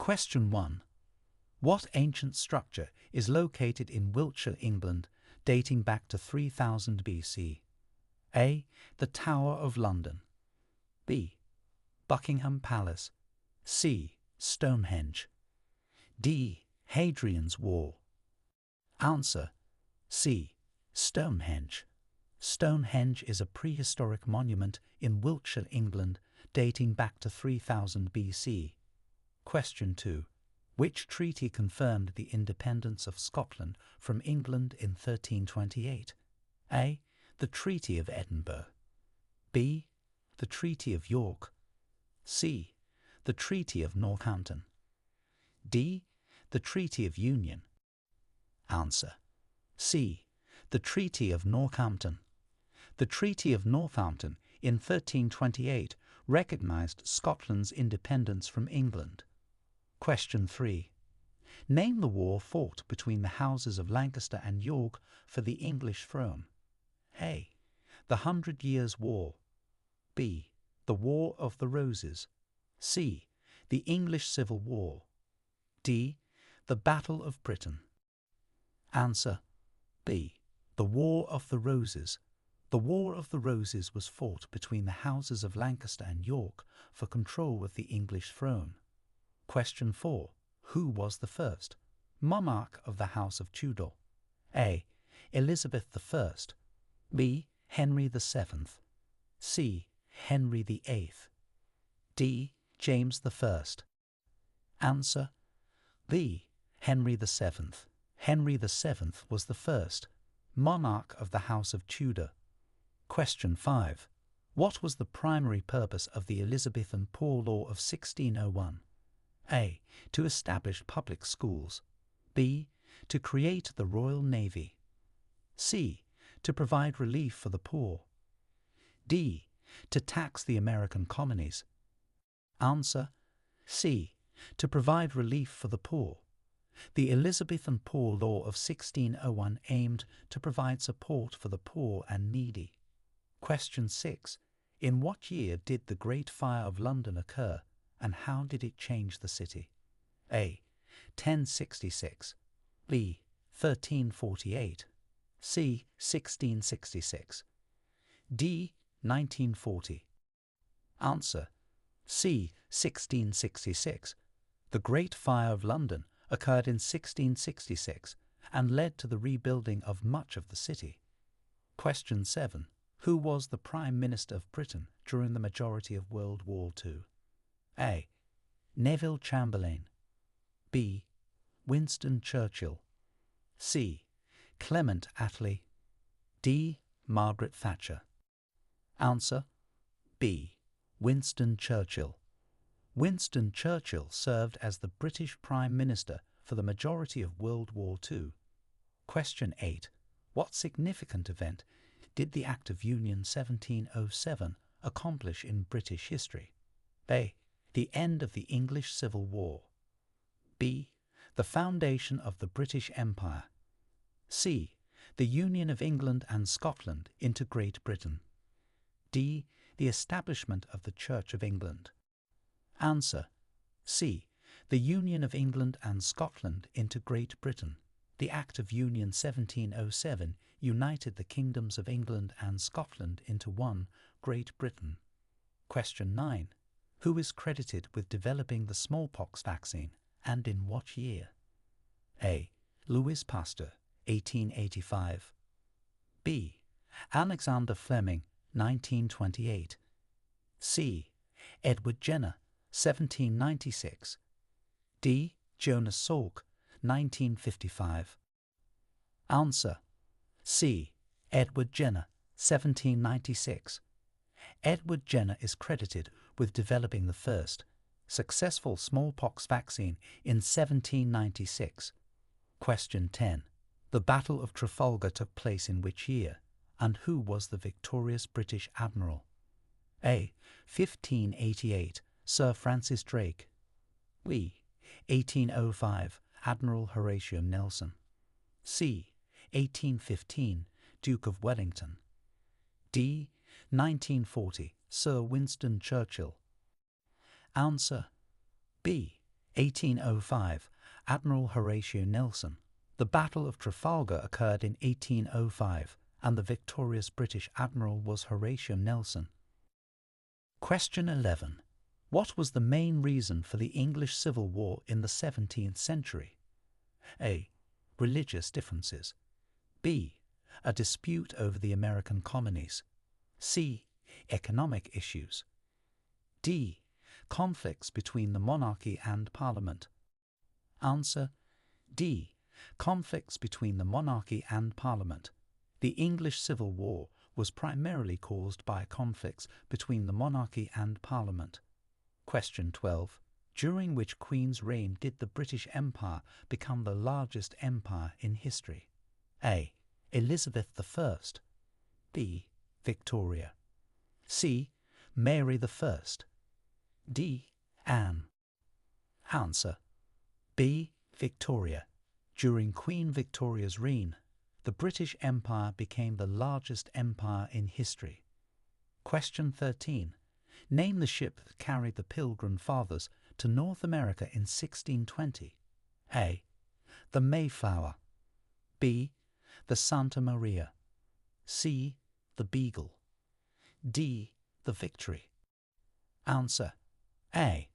Question 1. What ancient structure is located in Wiltshire, England, dating back to 3000 BC? A. The Tower of London. B. Buckingham Palace. C. Stonehenge. D. Hadrian's Wall. Answer: C. Stonehenge. Stonehenge is a prehistoric monument in Wiltshire, England, dating back to 3000 BC. Question 2. Which treaty confirmed the independence of Scotland from England in 1328? A. The Treaty of Edinburgh. B. The Treaty of York. C. The Treaty of Northampton. D. The Treaty of Union. Answer: C. The Treaty of Northampton. The Treaty of Northampton in 1328 recognized Scotland's independence from England. Question 3. Name the war fought between the houses of Lancaster and York for the English throne. A. The 100 Years' War. B. The War of the Roses. C. The English Civil War. D. The Battle of Britain. Answer: B. The War of the Roses. The War of the Roses was fought between the houses of Lancaster and York for control of the English throne. Question 4. Who was the first monarch of the House of Tudor? A. Elizabeth I. B. Henry VII. C. Henry VIII. D. James I. Answer: B. Henry VII. Henry VII was the first monarch of the House of Tudor. Question 5. What was the primary purpose of the Elizabethan Poor Law of 1601? A. To establish public schools. B. To create the Royal Navy. C. To provide relief for the poor. D. To tax the American colonies. Answer: C. To provide relief for the poor. The Elizabethan Poor Law of 1601 aimed to provide support for the poor and needy. Question 6. In what year did the Great Fire of London occur, and how did it change the city? A. 1066. B. 1348. C. 1666. D. 1940. Answer: C. 1666. The Great Fire of London occurred in 1666 and led to the rebuilding of much of the city. Question 7. Who was the Prime Minister of Britain during the majority of World War II? A. Neville Chamberlain. B. Winston Churchill. C. Clement Attlee. D. Margaret Thatcher. Answer: B. Winston Churchill. Winston Churchill served as the British Prime Minister for the majority of World War II. Question 8. What significant event did the Act of Union 1707 accomplish in British history? A. The end of the English Civil War. B. The foundation of the British Empire. C. The union of England and Scotland into Great Britain. D. The establishment of the Church of England. Answer: C. The union of England and Scotland into Great Britain. The Act of Union 1707 united the kingdoms of England and Scotland into one Great Britain. Question 9. Who is credited with developing the smallpox vaccine, and in what year? A. Louis Pasteur, 1885. B. Alexander Fleming, 1928. C. Edward Jenner, 1796. D. Jonas Salk, 1955. Answer: C. Edward Jenner, 1796. Edward Jenner is credited with developing the first successful smallpox vaccine in 1796. Question 10. The Battle of Trafalgar took place in which year, and who was the victorious British admiral? A. 1588, Sir Francis Drake. B. 1805, Admiral Horatio Nelson. C. 1815, Duke of Wellington. D. 1940, Sir Winston Churchill. Answer: B. 1805, Admiral Horatio Nelson. The Battle of Trafalgar occurred in 1805, and the victorious British admiral was Horatio Nelson. Question 11. What was the main reason for the English Civil War in the 17th century? A. Religious differences. B. A dispute over the American colonies. C. Economic issues. D. Conflicts between the monarchy and Parliament. Answer: D. Conflicts between the monarchy and Parliament. The English Civil War was primarily caused by conflicts between the monarchy and Parliament. Question 12. During which Queen's reign did the British Empire become the largest empire in history? A. Elizabeth I. B. Victoria. C. Mary I. D. Anne. Answer: B. Victoria. During Queen Victoria's reign, the British Empire became the largest empire in history. Question 13. Name the ship that carried the Pilgrim Fathers to North America in 1620. A. The Mayflower. B. The Santa Maria. C. The Beagle. D. The Victory. Answer: A.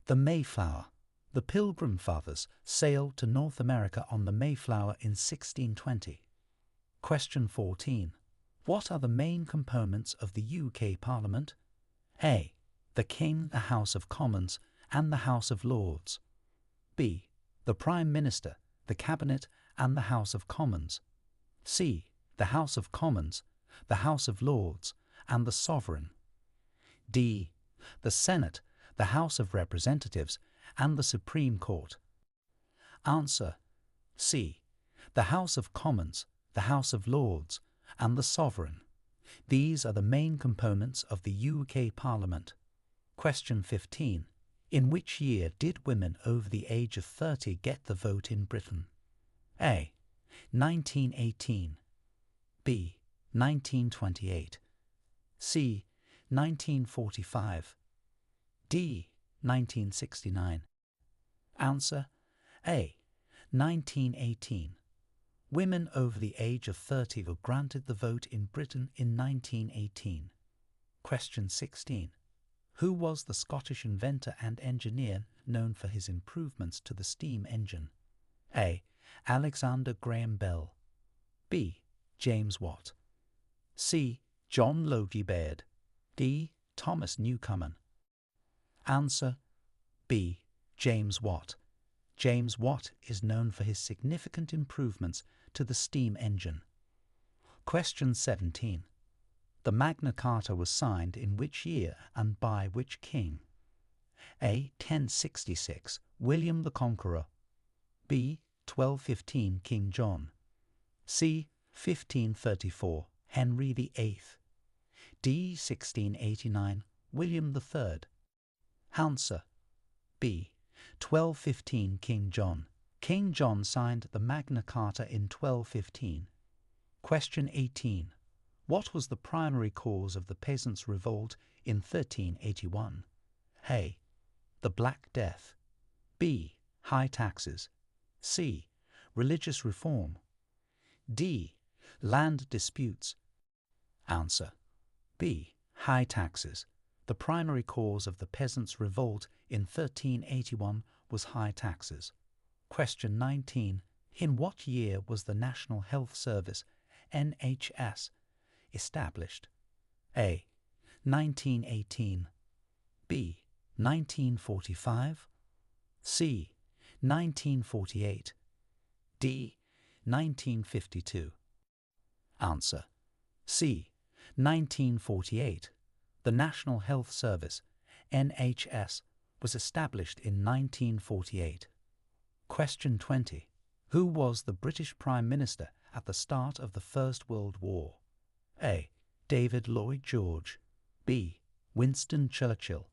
The Mayflower. The Pilgrim Fathers sailed to North America on the Mayflower in 1620. Question 14. What are the main components of the UK Parliament? A. The King, the House of Commons, and the House of Lords. B. The Prime Minister, the Cabinet, and the House of Commons. C. The House of Commons, the House of Lords, and the Sovereign. D. The Senate, the House of Representatives, and the Supreme Court. Answer: C. The House of Commons, the House of Lords, and the Sovereign. These are the main components of the UK Parliament. Question 15. In which year did women over the age of 30 get the vote in Britain? A. 1918. B. 1928. C. 1945. D. 1969. Answer: A. 1918. Women over the age of 30 were granted the vote in Britain in 1918. Question 16. Who was the Scottish inventor and engineer known for his improvements to the steam engine? A. Alexander Graham Bell. B. James Watt. C. John Logie Baird. D. Thomas Newcomen. Answer: B. James Watt. James Watt is known for his significant improvements to the steam engine. Question 17. The Magna Carta was signed in which year and by which king? A. 1066, William the Conqueror. B. 1215, King John. C. 1534, Henry VIII. D. 1689, William III. Answer: B. 1215, King John. King John signed the Magna Carta in 1215. Question 18. What was the primary cause of the Peasants' Revolt in 1381? A. The Black Death. B. High taxes. C. Religious reform. D. Land disputes. Answer: B. High taxes. The primary cause of the Peasants' Revolt in 1381 was high taxes. Question 19. In what year was the National Health Service, NHS, established? A. 1918. B. 1945. C. 1948. D. 1952. Answer: C. 1948. The National Health Service, NHS, was established in 1948. Question 20. Who was the British Prime Minister at the start of the First World War? A. David Lloyd George. B. Winston Churchill.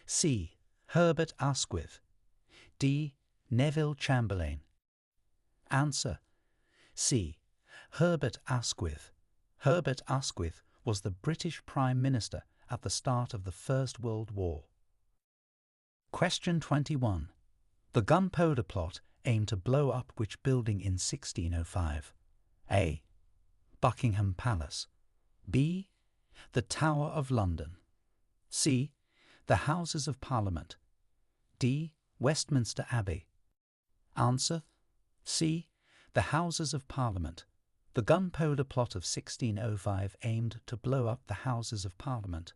C. Herbert Asquith. D. Neville Chamberlain. Answer: C. Herbert Asquith. Herbert Asquith was the British Prime Minister at the start of the First World War. Question 21. The gunpowder plot aimed to blow up which building in 1605? A. Buckingham Palace. B. The Tower of London. C. The Houses of Parliament. D. Westminster Abbey. Answer: C. The Houses of Parliament. The gunpowder plot of 1605 aimed to blow up the Houses of Parliament.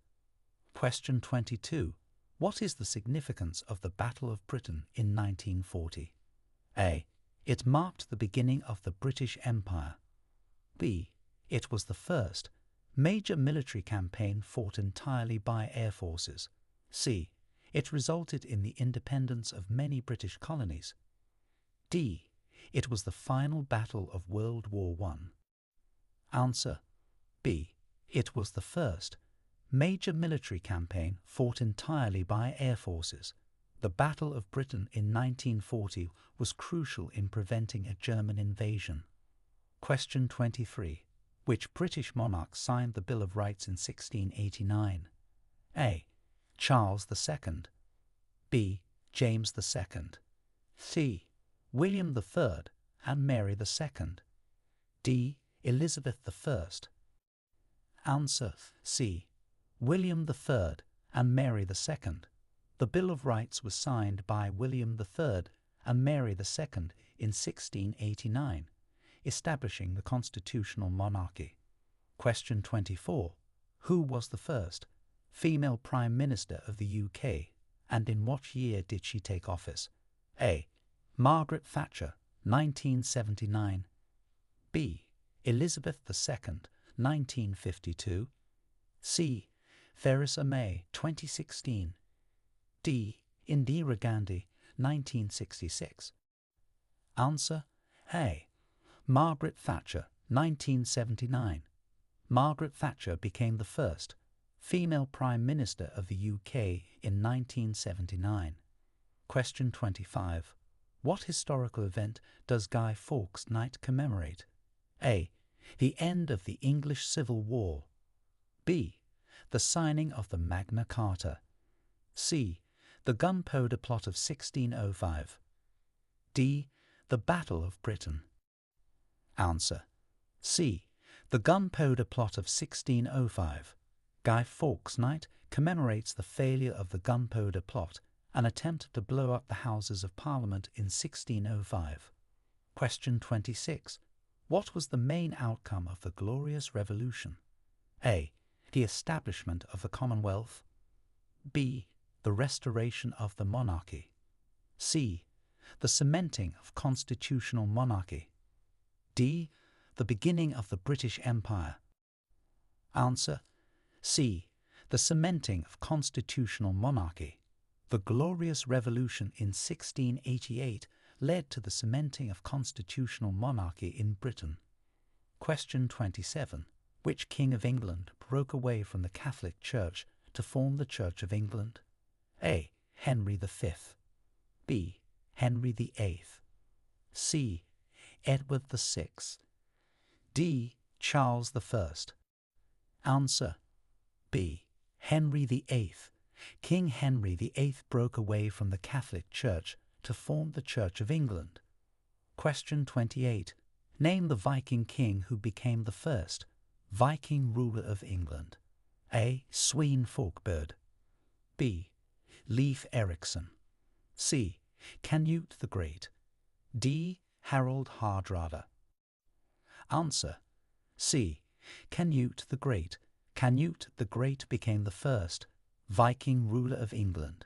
Question 22. What is the significance of the Battle of Britain in 1940? A. It marked the beginning of the British Empire. B. It was the first major military campaign fought entirely by air forces. C. It resulted in the independence of many British colonies. D. It was the final battle of World War I. Answer: B. It was the first major military campaign fought entirely by air forces. The Battle of Britain in 1940 was crucial in preventing a German invasion. Question 23. Which British monarch signed the Bill of Rights in 1689? A. Charles II. B. James II. C. William III and Mary II. D. Elizabeth I. Answer: C. William III and Mary II. The Bill of Rights was signed by William III and Mary II in 1689, establishing the constitutional monarchy. Question 24. Who was the first female Prime Minister of the UK, and in what year did she take office? A. Margaret Thatcher, 1979. B. Elizabeth II, 1952. C. Theresa May, 2016. D. Indira Gandhi, 1966. Answer: A. Margaret Thatcher, 1979. Margaret Thatcher became the first female Prime Minister of the UK in 1979. Question 25. What historical event does Guy Fawkes Night commemorate? A. The end of the English Civil War. B. The signing of the Magna Carta. C. The gunpowder plot of 1605. D. The Battle of Britain. Answer: C. The gunpowder plot of 1605. Guy Fawkes Night commemorates the failure of the gunpowder plot, an attempt to blow up the Houses of Parliament in 1605. Question 26. What was the main outcome of the Glorious Revolution? A. The establishment of the Commonwealth. B. The restoration of the monarchy. C. The cementing of constitutional monarchy. D. The beginning of the British Empire. Answer: C. The cementing of constitutional monarchy. The Glorious Revolution in 1688 led to the cementing of constitutional monarchy in Britain. Question 27. Which King of England broke away from the Catholic Church to form the Church of England? A. Henry V. B. Henry VIII. C. Edward VI. D. Charles I. Answer: B. Henry VIII. King Henry VIII broke away from the Catholic Church to form the Church of England. Question 28. Name the Viking king who became the first Viking ruler of England. A. Svein Forkbeard. B. Leif Erikson. C. Canute the Great. D. Harald Hardrada. Answer: C. Canute the Great. Canute the Great became the first Viking ruler of England.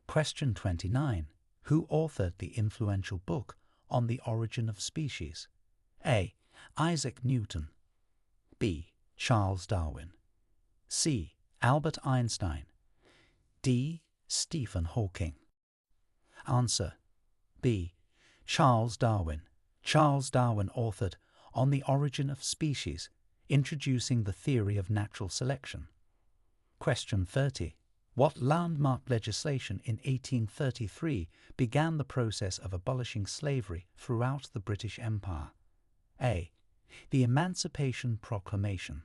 Question 29. Who authored the influential book On the Origin of Species? A. Isaac Newton. B. Charles Darwin. C. Albert Einstein. D. Stephen Hawking. Answer: B. Charles Darwin. Charles Darwin authored On the Origin of Species, introducing the theory of natural selection. Question 30. What landmark legislation in 1833 began the process of abolishing slavery throughout the British Empire? A. The Emancipation Proclamation.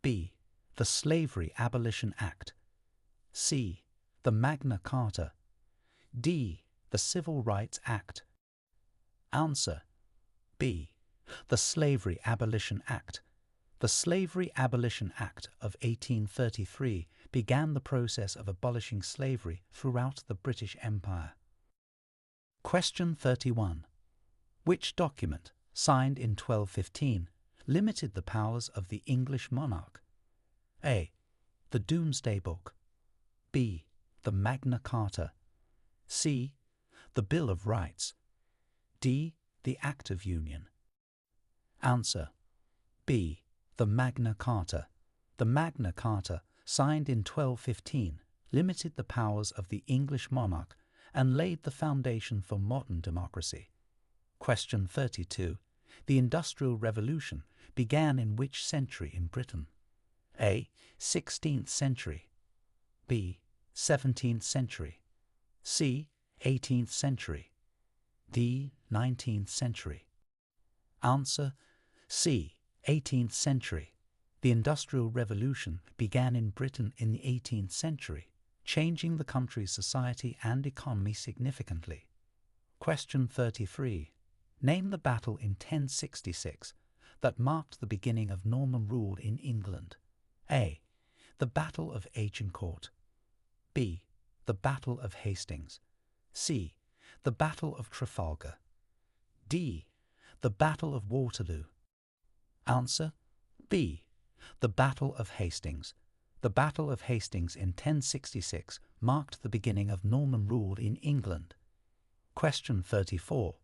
B. The Slavery Abolition Act. C. The Magna Carta. D. The Civil Rights Act. Answer: B. The Slavery Abolition Act. The Slavery Abolition Act of 1833 began the process of abolishing slavery throughout the British Empire. Question 31. Which document, signed in 1215, limited the powers of the English monarch? A. The Domesday Book. B. The Magna Carta. C. The Bill of Rights. D. The Act of Union. Answer: B. The Magna Carta. The Magna Carta, signed in 1215, limited the powers of the English monarch and laid the foundation for modern democracy. Question 32. The Industrial Revolution began in which century in Britain? A. 16th century. B. 17th century. C. 18th century. D. 19th century. Answer: C. 18th century. The Industrial Revolution began in Britain in the 18th century, changing the country's society and economy significantly. Question 33. Name the battle in 1066 that marked the beginning of Norman rule in England. A. The Battle of Agincourt. B. The Battle of Hastings. C. The Battle of Trafalgar. D. The Battle of Waterloo. Answer: B. The Battle of Hastings. The Battle of Hastings in 1066 marked the beginning of Norman rule in England. Question 34.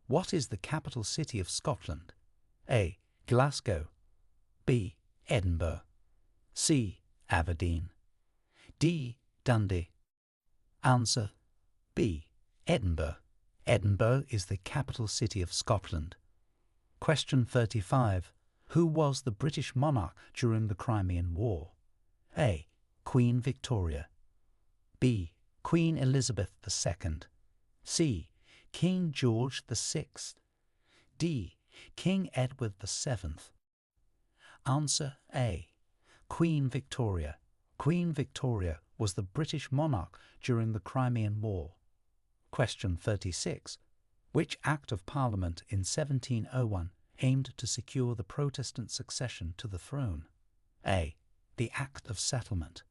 What is the capital city of Scotland? A. Glasgow. B. Edinburgh. C. Aberdeen. D. Dundee. Answer: B. Edinburgh. Edinburgh is the capital city of Scotland. Question 35. Who was the British monarch during the Crimean War? A. Queen Victoria. B. Queen Elizabeth II. C. King George VI. D. King Edward VII. Answer: A. Queen Victoria. Queen Victoria was the British monarch during the Crimean War. Question 36. Which Act of Parliament in 1701 aimed to secure the Protestant succession to the throne? A. The Act of Settlement.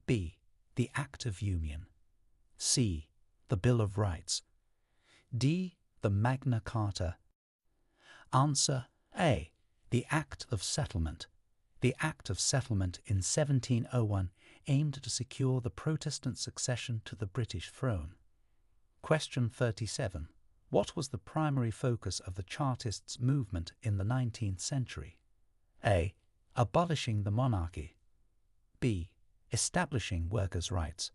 B. The Act of Union. C. The Bill of Rights. D. The Magna Carta. Answer: A. The Act of Settlement. The Act of Settlement in 1701 aimed to secure the Protestant succession to the British throne. Question 37. What was the primary focus of the Chartists' movement in the 19th century? A. Abolishing the monarchy. B. Establishing workers' rights.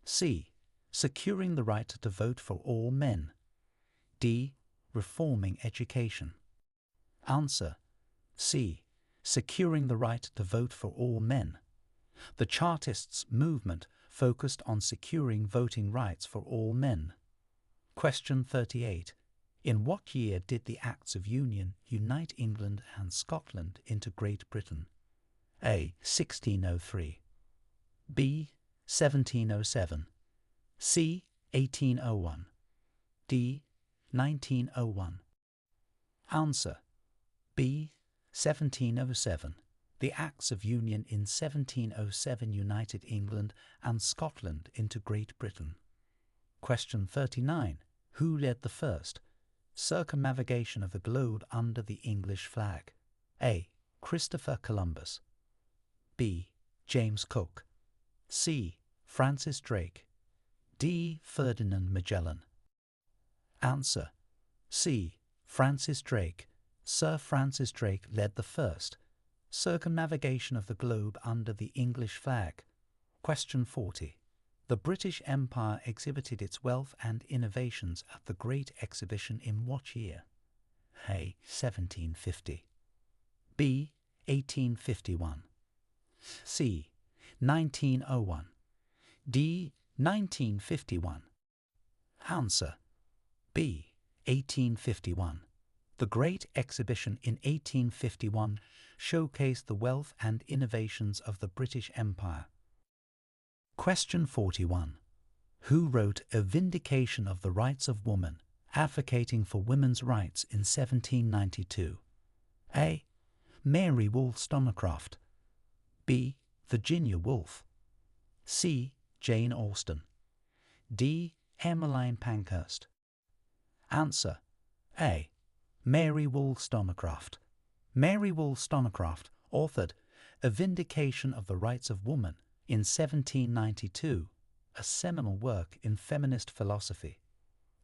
C. Securing the right to vote for all men. D. Reforming education. Answer: C. Securing the right to vote for all men. The Chartists' movement focused on securing voting rights for all men. Question 38. In what year did the Acts of Union unite England and Scotland into Great Britain? A. 1603. B. 1707. C. 1801. D. 1901. Answer: B. 1707. The Acts of Union in 1707 united England and Scotland into Great Britain. Question 39. Who led the first circumnavigation of the globe under the English flag? A. Christopher Columbus. B. James Cook. C. Francis Drake. D. Ferdinand Magellan. Answer: C. Francis Drake. Sir Francis Drake led the first circumnavigation of the globe under the English flag. Question 40. The British Empire exhibited its wealth and innovations at the Great Exhibition in what year? A. 1750. B. 1851. C. 1901. D. 1951. Answer: B. 1851. The Great Exhibition in 1851 showcased the wealth and innovations of the British Empire. Question 41. Who wrote A Vindication of the Rights of Woman, advocating for women's rights in 1792? A. Mary Wollstonecraft. B. Virginia Woolf. C. Jane Austen. D. Emmeline Pankhurst. Answer: A. Mary Wollstonecraft. Mary Wollstonecraft authored A Vindication of the Rights of Woman in 1792, a seminal work in feminist philosophy.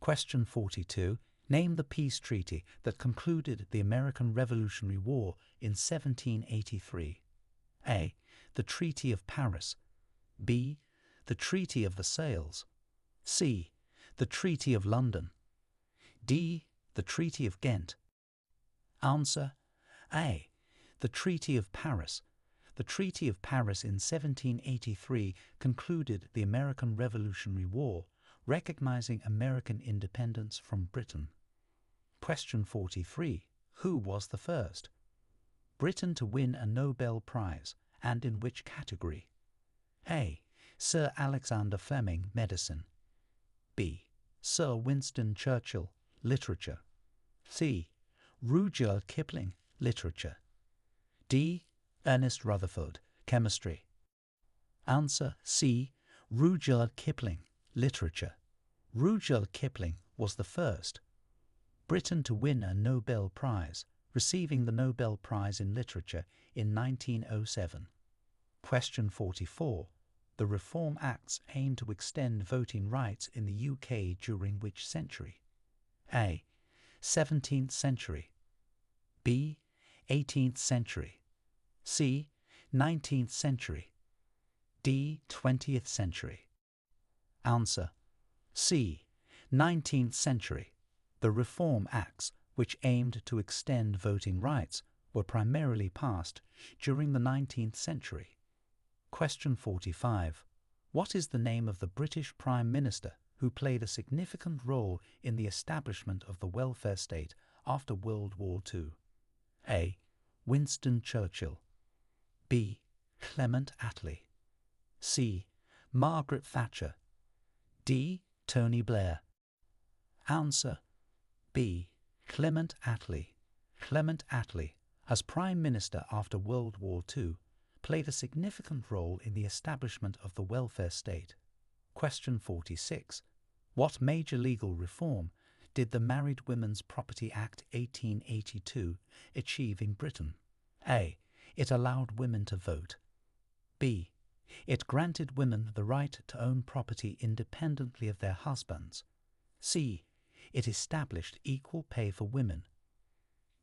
Question 42. Name the peace treaty that concluded the American Revolutionary War in 1783. A. The Treaty of Paris. B. The Treaty of Versailles. C. The Treaty of London. D. The Treaty of Ghent. Answer: A. The Treaty of Paris. The Treaty of Paris in 1783 concluded the American Revolutionary War, recognizing American independence from Britain. Question 43. Who was the first Briton to win a Nobel Prize, and in which category? A. Sir Alexander Fleming, Medicine. B. Sir Winston Churchill, Literature. C. Rudyard Kipling, Literature. D. Ernest Rutherford, Chemistry. Answer: C. Rudyard Kipling, Literature. Rudyard Kipling was the first Briton to win a Nobel Prize, receiving the Nobel Prize in Literature in 1907. Question 44. The Reform Acts aimed to extend voting rights in the UK during which century? A. 17th century. B. 18th century. C. 19th century. D. 20th century. Answer: C. 19th century. The Reform Acts, which aimed to extend voting rights, were primarily passed during the 19th century. Question 45. What is the name of the British Prime Minister who played a significant role in the establishment of the welfare state after World War II? A. Winston Churchill. B. Clement Attlee. C. Margaret Thatcher. D. Tony Blair. Answer: B. Clement Attlee. Clement Attlee, as Prime Minister after World War II, played a significant role in the establishment of the welfare state. Question 46. What major legal reform did the Married Women's Property Act 1882 achieve in Britain? A. It allowed women to vote. B. It granted women the right to own property independently of their husbands. C. It established equal pay for women.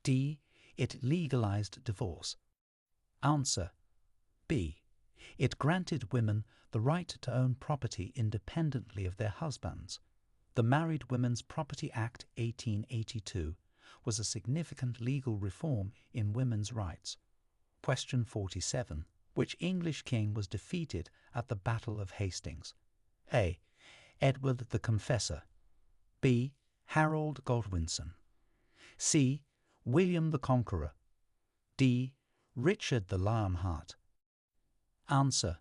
D. It legalized divorce. Answer: B. It granted women the right to own property independently of their husbands. The Married Women's Property Act 1882 was a significant legal reform in women's rights. Question 47. Which English king was defeated at the Battle of Hastings? A. Edward the Confessor. B. Harold Godwinson. C. William the Conqueror. D. Richard the Lionheart. Answer: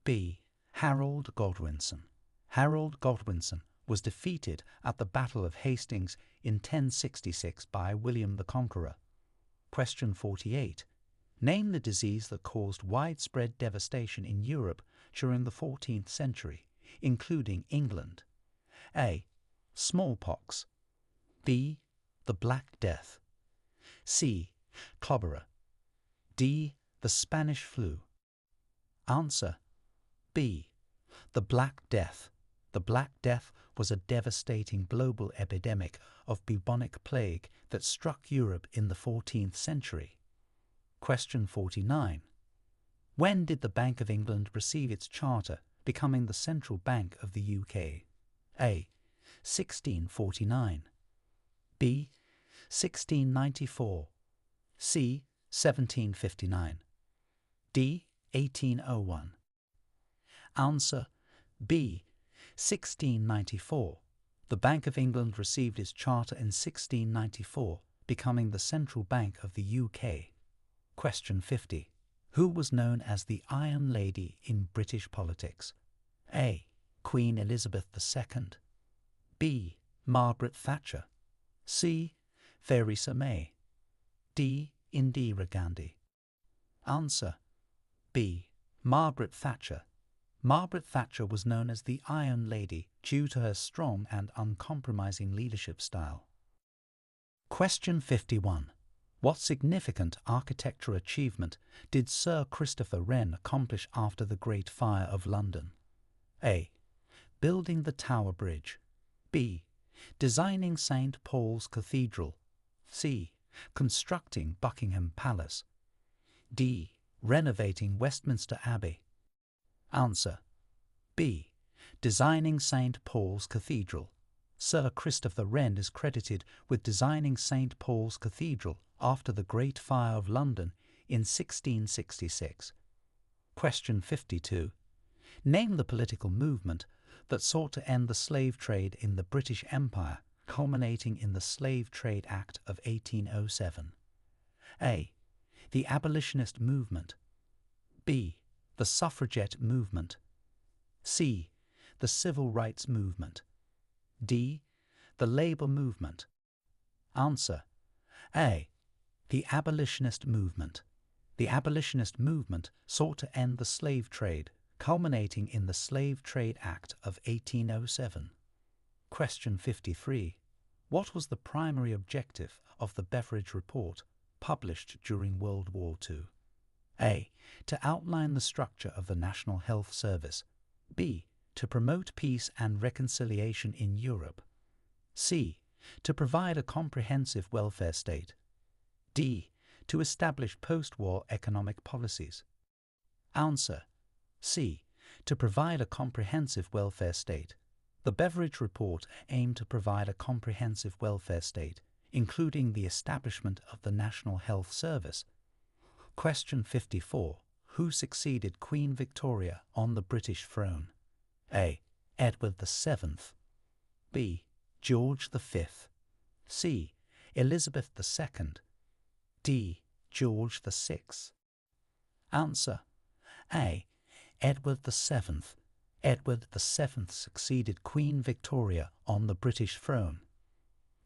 B. Harold Godwinson. Harold Godwinson was defeated at the Battle of Hastings in 1066 by William the Conqueror. Question 48. Name the disease that caused widespread devastation in Europe during the 14th century, including England. A. Smallpox. B. The Black Death. C. Cholera. D. The Spanish flu. Answer: B. The Black Death. The Black Death was a devastating global epidemic of bubonic plague that struck Europe in the 14th century. Question 49. When did the Bank of England receive its charter, becoming the central bank of the UK? A. 1649. B. 1694. C. 1759. D. 1801. Answer: B. 1694. The Bank of England received its charter in 1694, becoming the central bank of the UK. Question 50. Who was known as the Iron Lady in British politics? A. Queen Elizabeth II. B. Margaret Thatcher. C. Theresa May. D. Indira Gandhi. Answer: B. Margaret Thatcher. Margaret Thatcher was known as the Iron Lady due to her strong and uncompromising leadership style. Question 51. What significant architectural achievement did Sir Christopher Wren accomplish after the Great Fire of London? A. Building the Tower Bridge. B. Designing St. Paul's Cathedral. C. Constructing Buckingham Palace. D. Renovating Westminster Abbey. Answer: B. Designing St. Paul's Cathedral. Sir Christopher Wren is credited with designing St. Paul's Cathedral after the Great Fire of London in 1666. Question 52. Name the political movement that sought to end the slave trade in the British Empire, culminating in the Slave Trade Act of 1807. A. The Abolitionist Movement. B. The Suffragette Movement. C. The Civil Rights Movement. D. The Labour Movement. Answer: A. The Abolitionist Movement. The Abolitionist Movement sought to end the slave trade, culminating in the Slave Trade Act of 1807. Question 53. What was the primary objective of the Beveridge Report, published during World War II? A. To outline the structure of the National Health Service. B. To promote peace and reconciliation in Europe. C. To provide a comprehensive welfare state. D. To establish post-war economic policies. Answer: C. To provide a comprehensive welfare state. The Beveridge Report aimed to provide a comprehensive welfare state, including the establishment of the National Health Service. Question 54. Who succeeded Queen Victoria on the British throne? A. Edward VII. B. George V. C. Elizabeth II. D. George VI. Answer: A. Edward VII. Edward VII succeeded Queen Victoria on the British throne.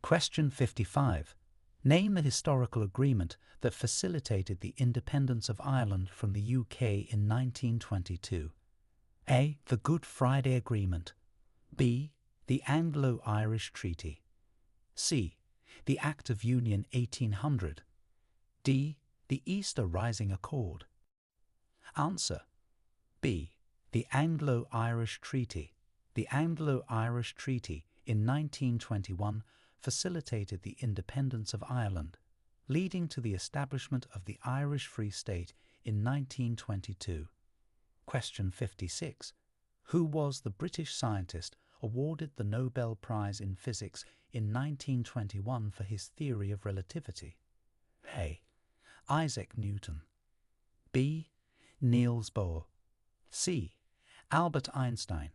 Question 55. Name the historical agreement that facilitated the independence of Ireland from the UK in 1922. A. The Good Friday Agreement. B. The Anglo-Irish Treaty. C. The Act of Union 1800. D. The Easter Rising Accord. Answer: B. The Anglo-Irish Treaty. The Anglo-Irish Treaty in 1921 facilitated the independence of Ireland, leading to the establishment of the Irish Free State in 1922. Question 56. Who was the British scientist awarded the Nobel Prize in Physics in 1921 for his theory of relativity? A. Isaac Newton. B. Niels Bohr. C. Albert Einstein.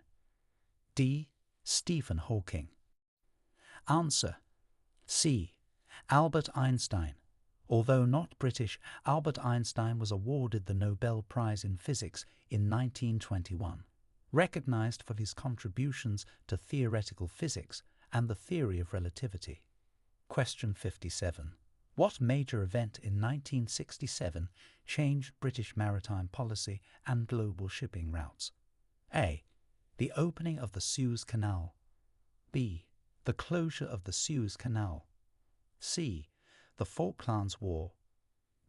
D. Stephen Hawking. Answer: C. Albert Einstein. Although not British, Albert Einstein was awarded the Nobel Prize in Physics in 1921, recognized for his contributions to theoretical physics and the theory of relativity. Question 57. What major event in 1967 changed British maritime policy and global shipping routes? A. The opening of the Suez Canal. B. The closure of the Suez Canal. C. The Falklands War.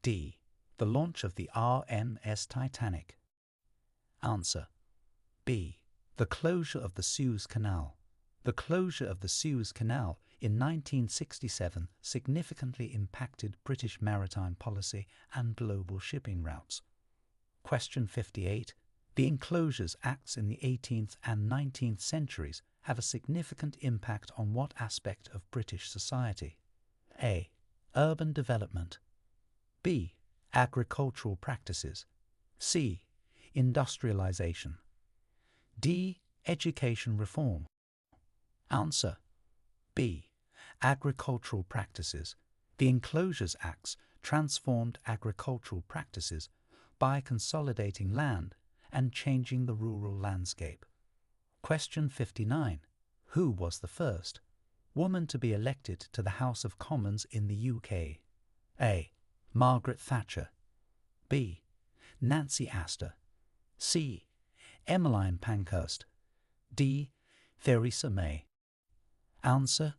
D. The launch of the RMS Titanic. Answer: B. The closure of the Suez Canal. The closure of the Suez Canal in 1967 significantly impacted British maritime policy and global shipping routes. Question 58. The Enclosures Acts in the 18th and 19th centuries have a significant impact on what aspect of British society? A. Urban development. B. Agricultural practices. C. Industrialization. D. Education reform. Answer: B. Agricultural practices. The Enclosures Acts transformed agricultural practices by consolidating land and changing the rural landscape. Question 59. Who was the first woman to be elected to the House of Commons in the UK? A. Margaret Thatcher. B. Nancy Astor. C. Emmeline Pankhurst. D. Theresa May. Answer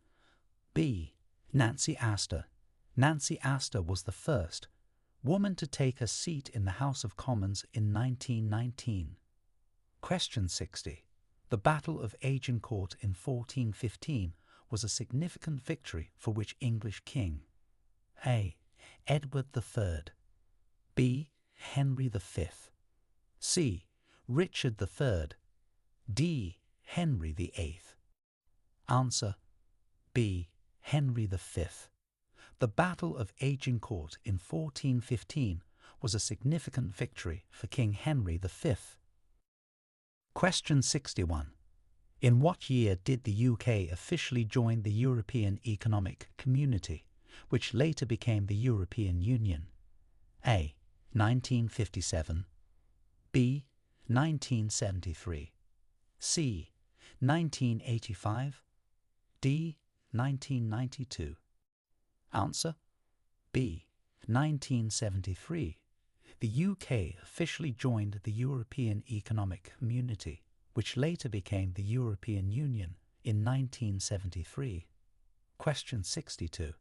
B. Nancy Astor. Nancy Astor was the first woman to take a seat in the House of Commons in 1919. Question 60. The Battle of Agincourt in 1415 was a significant victory for which English king? A. Edward III. B. Henry V. C. Richard III. D. Henry VIII. Answer B. Henry V. The Battle of Agincourt in 1415 was a significant victory for King Henry V. Question 61. In what year did the UK officially join the European Economic Community, which later became the European Union? A. 1957. B. 1973. C. 1985. D. 1992. Answer B. 1973. The UK officially joined the European Economic Community, which later became the European Union, in 1973. Question 62.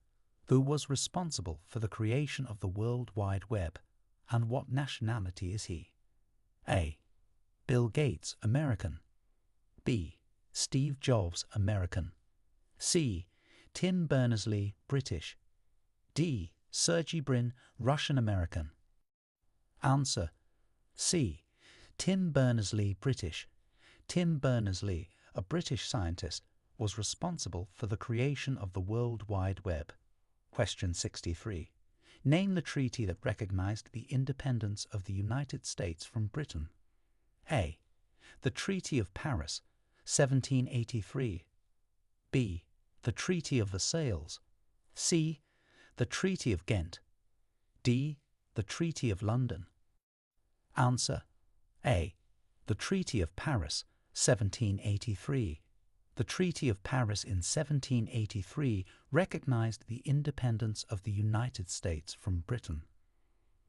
Who was responsible for the creation of the World Wide Web, and what nationality is he? A. Bill Gates, American. B. Steve Jobs, American. C. Tim Berners-Lee, British. D. Sergey Brin, Russian-American. Answer C. Tim Berners-Lee, British. Tim Berners-Lee, a British scientist, was responsible for the creation of the World Wide Web. Question 63. Name the treaty that recognized the independence of the United States from Britain. A. The Treaty of Paris, 1783. B. The Treaty of Versailles. C. The Treaty of Ghent. D. The Treaty of London. Answer A. The Treaty of Paris, 1783. The Treaty of Paris in 1783 recognized the independence of the United States from Britain.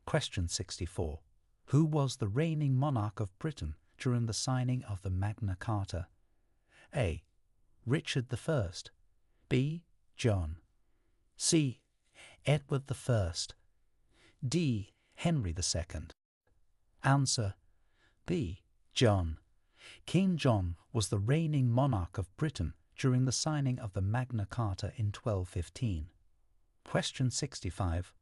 Question 64. Who was the reigning monarch of Britain during the signing of the Magna Carta? A. Richard I. B. John. C. Edward I. D. Henry II. Answer B. John. King John was the reigning monarch of Britain during the signing of the Magna Carta in 1215. Question 65.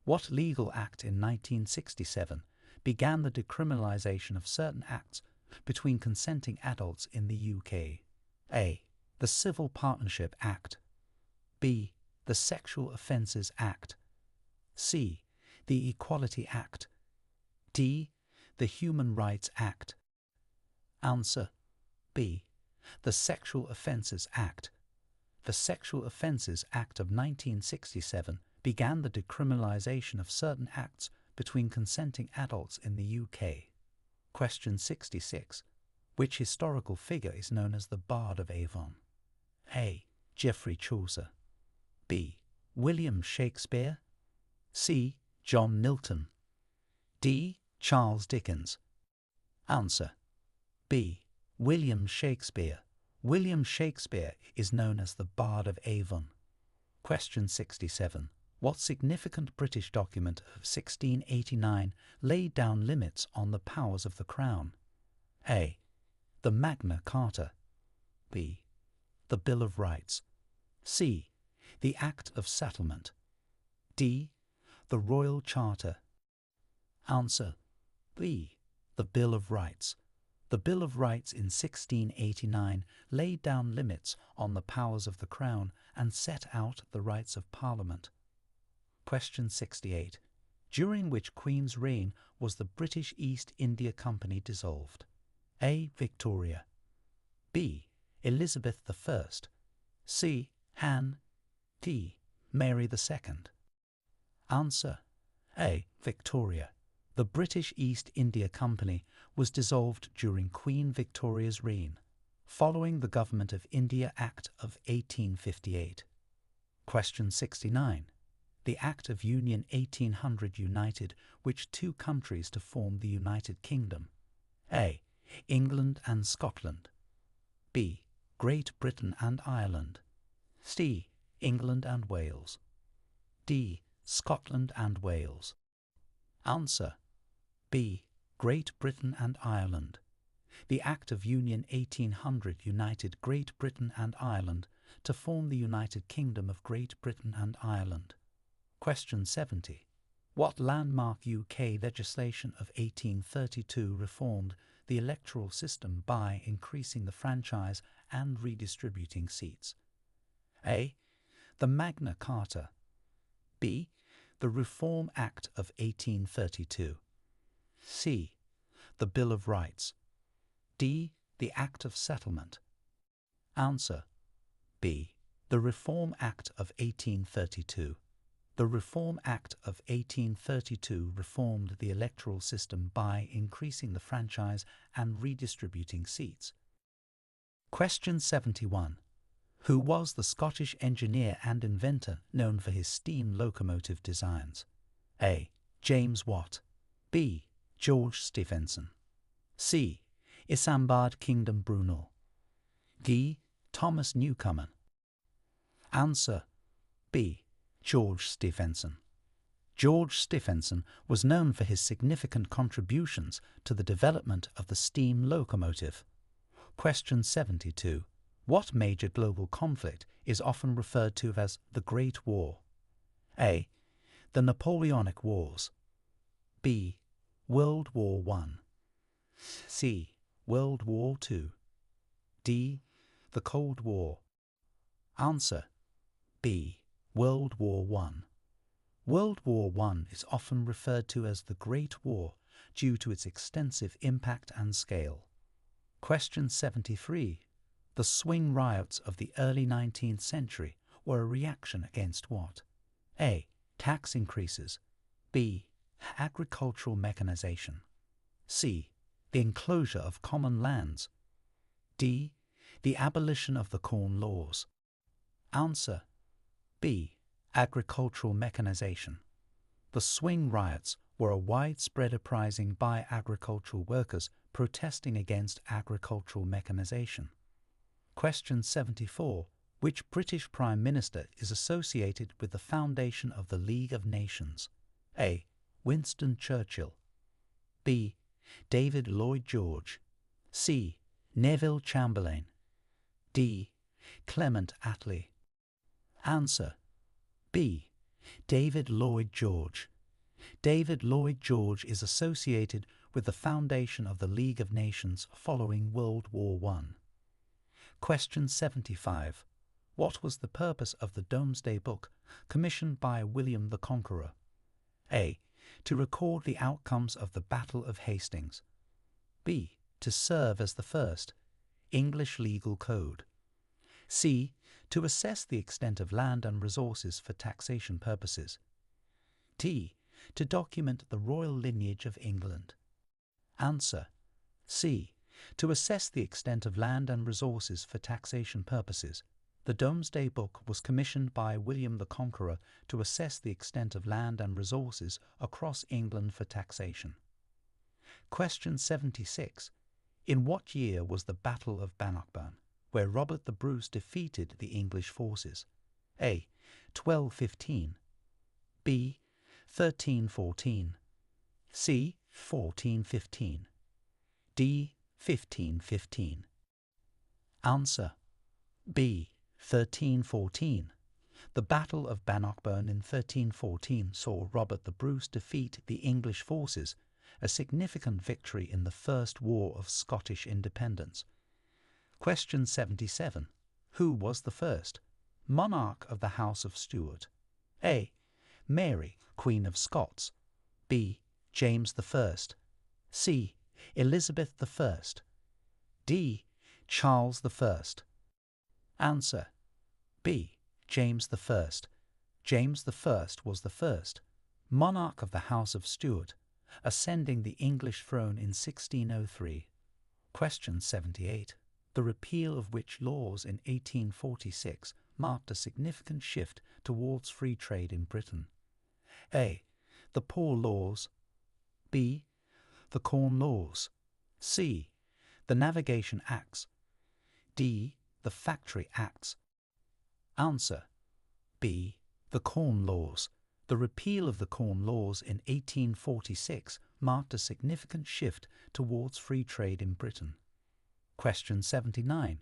What legal act in 1967 began the decriminalisation of certain acts between consenting adults in the UK? A. The Civil Partnership Act. B. The Sexual Offences Act. C. The Equality Act. D. The Human Rights Act. Answer B. The Sexual Offences Act. The Sexual Offences Act of 1967 began the decriminalisation of certain acts between consenting adults in the UK. Question 66. Which historical figure is known as the Bard of Avon? A. Geoffrey Chaucer. B. William Shakespeare. C. John Milton. D. Charles Dickens. Answer B. William Shakespeare. William Shakespeare is known as the Bard of Avon. Question 67. What significant British document of 1689 laid down limits on the powers of the Crown? A. The Magna Carta. B. The Bill of Rights. C. The Act of Settlement. D. The Royal Charter. Answer B. The Bill of Rights. The Bill of Rights in 1689 laid down limits on the powers of the Crown and set out the rights of Parliament. Question 68. During which Queen's reign was the British East India Company dissolved? A. Victoria. B. Elizabeth I. C. Anne. D. Mary II. Answer A. Victoria. The British East India Company was dissolved during Queen Victoria's reign. following the Government of India Act of 1858. Question 69. The Act of Union 1800 united which two countries to form the United Kingdom? A. England and Scotland. B. Great Britain and Ireland. C. England and Wales. D. Scotland and Wales. Answer. B. Great Britain and Ireland. The Act of Union 1800 united Great Britain and Ireland to form the United Kingdom of Great Britain and Ireland. Question 70. What landmark UK legislation of 1832 reformed the electoral system by increasing the franchise and redistributing seats? A. The Magna Carta. B. The Reform Act of 1832. C. The Bill of Rights. D. The Act of Settlement. Answer. B. The Reform Act of 1832. The Reform Act of 1832 reformed the electoral system by increasing the franchise and redistributing seats. Question 71. Who was the Scottish engineer and inventor known for his steam locomotive designs? A. James Watt. B. George Stephenson. C. Isambard Kingdom Brunel. D. Thomas Newcomen. Answer. B. George Stephenson. George Stephenson was known for his significant contributions to the development of the steam locomotive. Question 72. What major global conflict is often referred to as the Great War? A. The Napoleonic Wars. B. World War I. C. World War II. D. The Cold War. Answer. B. World War I. World War I is often referred to as the Great War due to its extensive impact and scale. Question 73. The swing riots of the early 19th century were a reaction against what? A. Tax increases. B. Agricultural mechanization. C. The enclosure of common lands. D. The abolition of the Corn Laws. Answer. B. Agricultural mechanization. The swing riots were a widespread uprising by agricultural workers protesting against agricultural mechanization. Question 74. Which British Prime Minister is associated with the foundation of the League of Nations? A. Winston Churchill. B. David Lloyd George. C. Neville Chamberlain. D. Clement Attlee. Answer. B. David Lloyd George. David Lloyd George is associated with the foundation of the League of Nations following World War I. Question 75. What was the purpose of the Domesday Book commissioned by William the Conqueror? A. To record the outcomes of the Battle of Hastings. B. To serve as the first English legal code. C. To assess the extent of land and resources for taxation purposes. D. To document the royal lineage of England. Answer. C. To assess the extent of land and resources for taxation purposes. The Domesday Book was commissioned by William the Conqueror to assess the extent of land and resources across England for taxation. Question 76. In what year was the Battle of Bannockburn, where Robert the Bruce defeated the English forces? A. 1215. B. 1314. C. 1415. D. 1515. Answer. B. 1314. The Battle of Bannockburn in 1314 saw Robert the Bruce defeat the English forces, a significant victory in the First War of Scottish Independence. Question 77. Who was the first monarch of the House of Stuart? A. Mary, Queen of Scots. B. James I. C. Elizabeth I. D. Charles I. Answer. B. James I. James I was the first monarch of the House of Stuart, ascending the English throne in 1603. Question 78. the repeal of which laws in 1846 marked a significant shift towards free trade in Britain? A. The Poor Laws. B. The Corn Laws. C. The Navigation Acts. D. The Factory Acts. Answer: B. The Corn Laws. The repeal of the Corn Laws in 1846 marked a significant shift towards free trade in Britain. Question 79.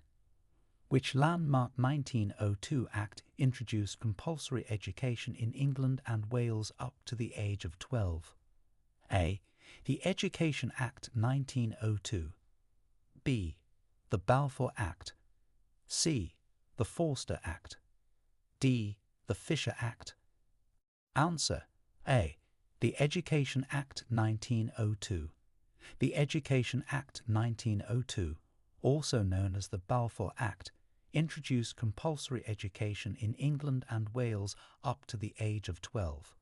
Which landmark 1902 Act introduced compulsory education in England and Wales up to the age of 12? A. The Education Act 1902. B. The Balfour Act. C. The Forster Act. D. The Fisher Act. Answer: A. The Education Act 1902. The Education Act 1902, also known as the Balfour Act, introduced compulsory education in England and Wales up to the age of 12.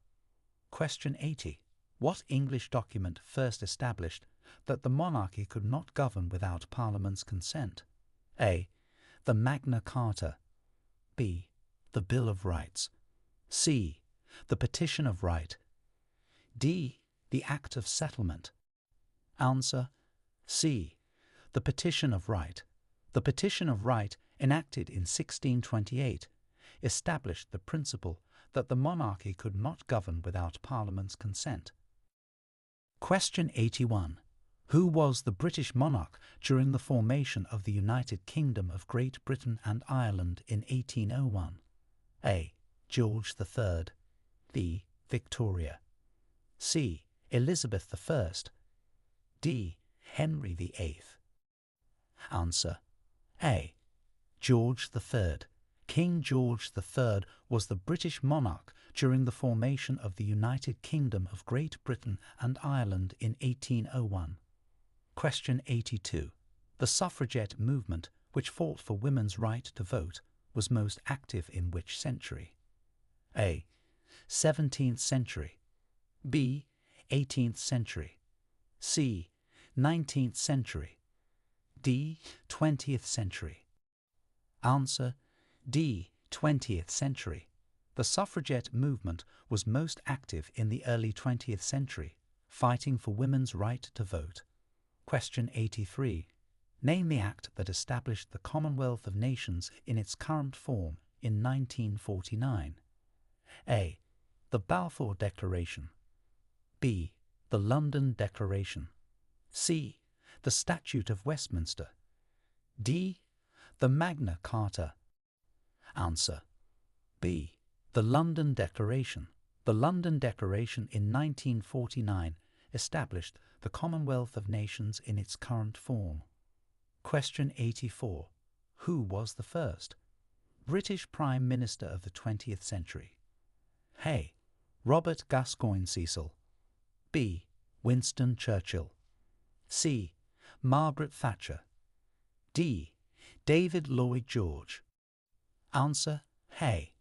Question 80. What English document first established that the monarchy could not govern without Parliament's consent? A. The Magna Carta. B. The Bill of Rights. C. The Petition of Right. D. The Act of Settlement. Answer: C. The Petition of Right. The Petition of Right, enacted in 1628, established the principle that the monarchy could not govern without Parliament's consent. Question 81. Who was the British monarch during the formation of the United Kingdom of Great Britain and Ireland in 1801? A. George III. B. Victoria. C. Elizabeth I. D. Henry VIII. Answer: A. George III. King George III was the British monarch during the formation of the United Kingdom of Great Britain and Ireland in 1801. Question 82. The suffragette movement, which fought for women's right to vote, was most active in which century? A. 17th century. B. 18th century. C. 19th century. D. 20th century. Answer: D. 20th century. The suffragette movement was most active in the early 20th century, fighting for women's right to vote. Question 83. Name the act that established the Commonwealth of Nations in its current form in 1949. A. The Balfour Declaration. B. The London Declaration. C. The Statute of Westminster. D. The Magna Carta. Answer: B. The London Declaration. The London Declaration in 1949 established the Commonwealth of Nations in its current form. Question 84. Who was the first British Prime Minister of the 20th century? A. Robert Gascoigne Cecil. B. Winston Churchill. C. Margaret Thatcher. D. David Lloyd George. Answer: A.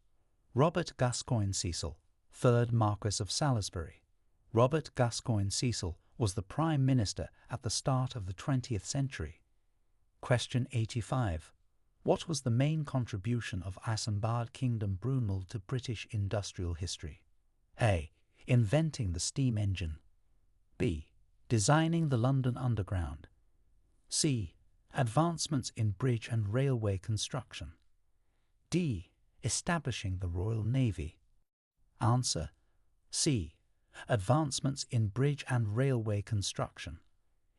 Robert Gascoigne Cecil, 3rd Marquess of Salisbury. Robert Gascoigne Cecil was the Prime Minister at the start of the 20th century. Question 85. What was the main contribution of Isambard Kingdom Brunel to British industrial history? A. Inventing the steam engine. B. Designing the London Underground. C. Advancements in bridge and railway construction. D. Establishing the Royal Navy. Answer: C. Advancements in bridge and railway construction.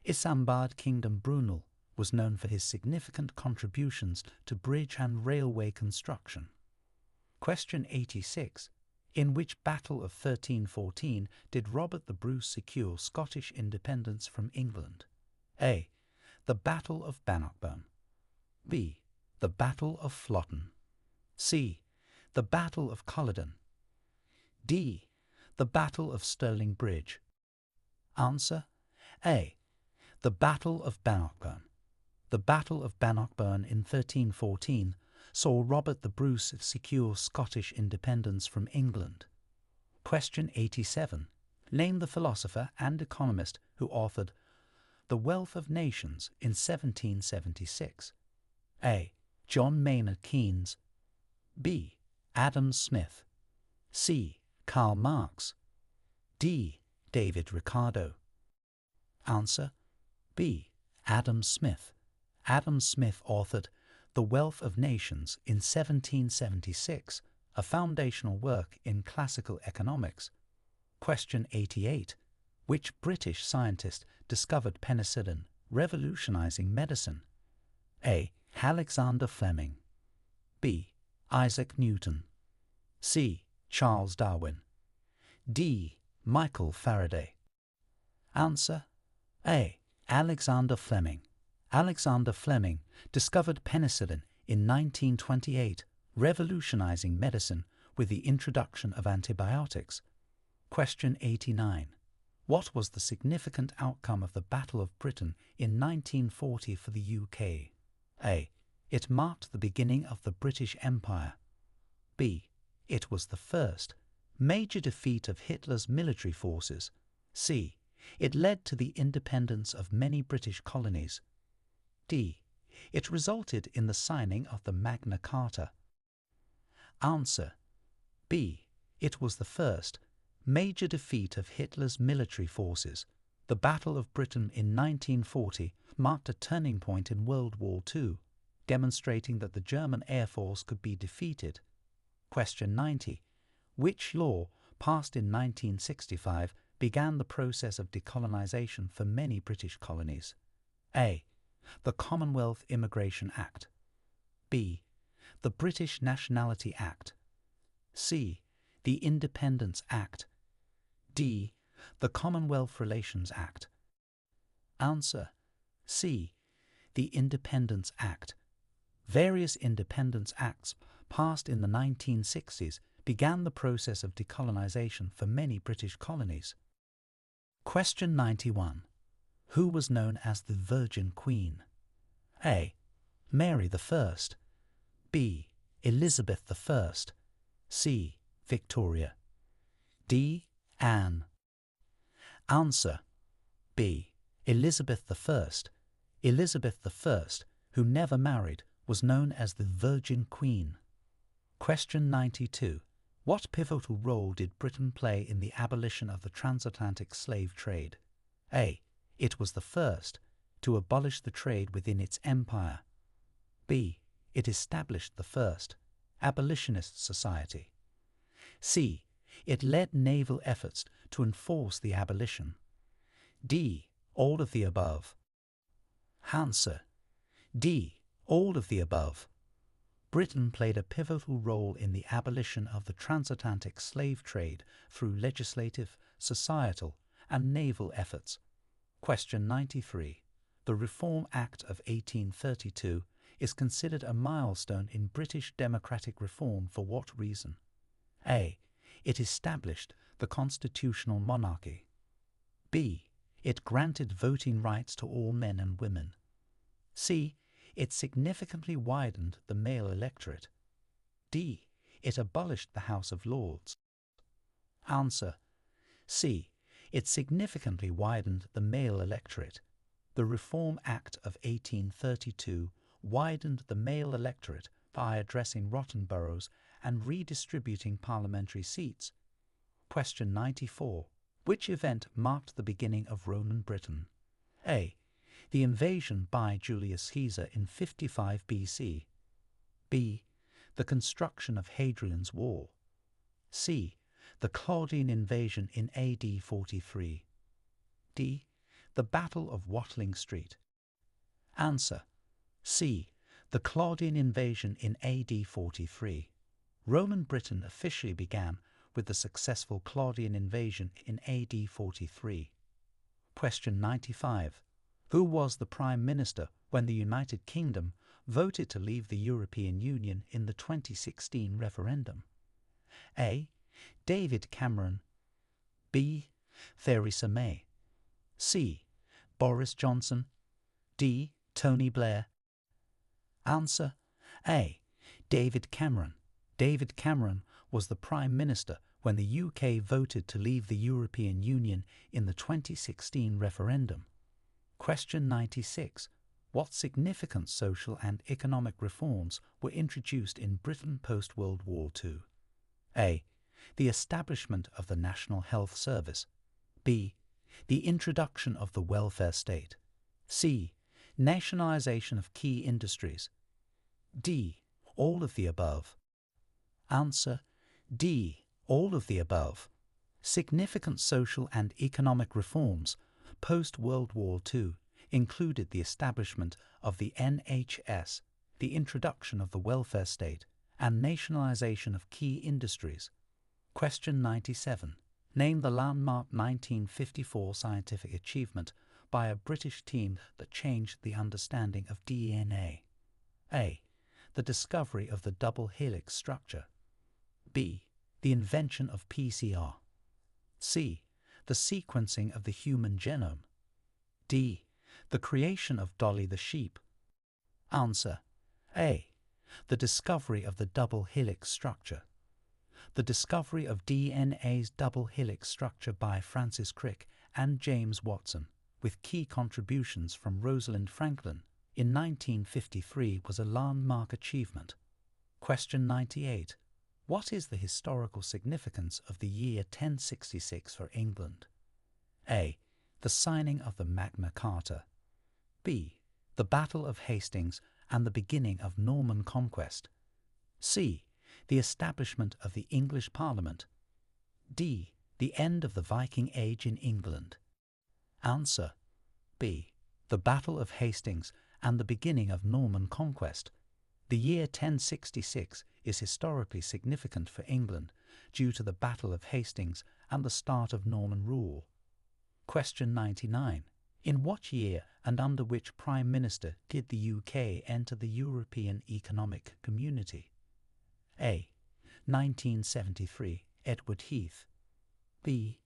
Isambard Kingdom Brunel was known for his significant contributions to bridge and railway construction. Question 86. In which Battle of 1314 did Robert the Bruce secure Scottish independence from England? A. The Battle of Bannockburn. B. The Battle of Flodden. C. The Battle of Culloden. D. The Battle of Stirling Bridge. Answer: A. The Battle of Bannockburn. The Battle of Bannockburn in 1314 saw Robert the Bruce secure Scottish independence from England. Question 87. Name the philosopher and economist who authored The Wealth of Nations in 1776. A. John Maynard Keynes. B. Adam Smith. C. Karl Marx. D. David Ricardo. Answer: B. Adam Smith. Adam Smith authored The Wealth of Nations in 1776, a foundational work in classical economics. Question 88. Which British scientist discovered penicillin, revolutionizing medicine? A. Alexander Fleming. B. Isaac Newton. C. Charles Darwin. D. Michael Faraday. Answer: A. Alexander Fleming. Alexander Fleming discovered penicillin in 1928, revolutionizing medicine with the introduction of antibiotics. Question 89. What was the significant outcome of the Battle of Britain in 1940 for the UK? A. It marked the beginning of the British Empire. B. It was the first major defeat of Hitler's military forces. C. It led to the independence of many British colonies. D. It resulted in the signing of the Magna Carta. Answer: B. It was the first major defeat of Hitler's military forces. The Battle of Britain in 1940 marked a turning point in World War II, demonstrating that the German Air Force could be defeated. Question 90. Which law, passed in 1965, began the process of decolonization for many British colonies? A. The Commonwealth Immigration Act. B. The British Nationality Act. C. The Independence Act. D. The Commonwealth Relations Act. Answer: C. The Independence Act. Various independence acts passed in the 1960s began the process of decolonization for many British colonies. Question 91. Who was known as the Virgin Queen? A. Mary I. B. Elizabeth I. C. Victoria. D. Anne. Answer: B. Elizabeth I. Elizabeth I, who never married, was known as the Virgin Queen. Question 92. What pivotal role did Britain play in the abolition of the transatlantic slave trade? A. It was the first to abolish the trade within its empire. B. It established the first abolitionist society. C. It led naval efforts to enforce the abolition. D. All of the above. Answer: D. All of the above. Britain played a pivotal role in the abolition of the transatlantic slave trade through legislative, societal, and naval efforts. Question 93. The Reform Act of 1832 is considered a milestone in British democratic reform for what reason? A. It established the constitutional monarchy. B. It granted voting rights to all men and women. C. It significantly widened the male electorate. D. It abolished the House of Lords. Answer: C. It significantly widened the male electorate. The Reform Act of 1832 widened the male electorate by addressing rotten boroughs and redistributing parliamentary seats. Question 94. Which event marked the beginning of Roman Britain? A. The invasion by Julius Caesar in 55 BC. B. The construction of Hadrian's Wall. C. The Claudian invasion in AD 43. D. The Battle of Watling Street. Answer: C. The Claudian invasion in AD 43. Roman Britain officially began with the successful Claudian invasion in AD 43. Question 95. Who was the Prime Minister when the United Kingdom voted to leave the European Union in the 2016 referendum? A. David Cameron. B. Theresa May. C. Boris Johnson. D. Tony Blair. Answer: A. David Cameron. David Cameron was the Prime Minister when the UK voted to leave the European Union in the 2016 referendum. Question 96. What significant social and economic reforms were introduced in Britain post-World War II? A. The establishment of the National Health Service. B. The introduction of the welfare state. C. Nationalisation of key industries. D. All of the above. Answer: D. All of the above. Significant social and economic reforms post-World War II included the establishment of the NHS, the introduction of the welfare state, and nationalisation of key industries. Question 97. Name the landmark 1954 scientific achievement by a British team that changed the understanding of DNA. A. The discovery of the double helix structure. B. The invention of PCR. C. The sequencing of the human genome. D. The creation of Dolly the sheep. Answer: A. The discovery of the double helix structure. The discovery of DNA's double helix structure by Francis Crick and James Watson, with key contributions from Rosalind Franklin, in 1953 was a landmark achievement. Question 98. What is the historical significance of the year 1066 for England? A. The signing of the Magna Carta. B. The Battle of Hastings and the beginning of Norman conquest. C. The establishment of the English Parliament. D. The end of the Viking Age in England. Answer: B. The Battle of Hastings and the beginning of Norman conquest. The year 1066 is historically significant for England due to the Battle of Hastings and the start of Norman rule. Question 99. In what year and under which Prime Minister did the UK enter the European Economic Community? A. 1973, Edward Heath. B.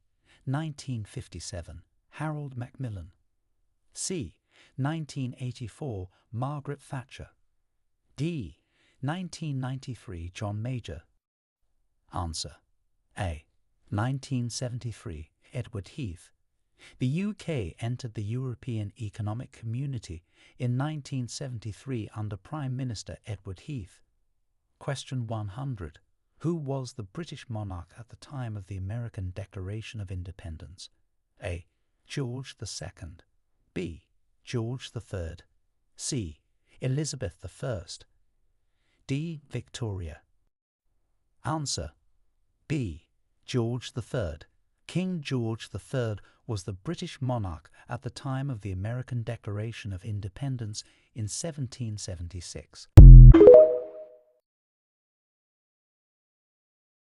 1957, Harold Macmillan. C. 1984, Margaret Thatcher. D. 1993, John Major. Answer: A. 1973, Edward Heath. The UK entered the European Economic Community in 1973 under Prime Minister Edward Heath. Question 100. Who was the British monarch at the time of the American Declaration of Independence? A. George II. B. George III. C. Elizabeth I. D. Victoria. Answer: B. George III. King George III was the British monarch at the time of the American Declaration of Independence in 1776.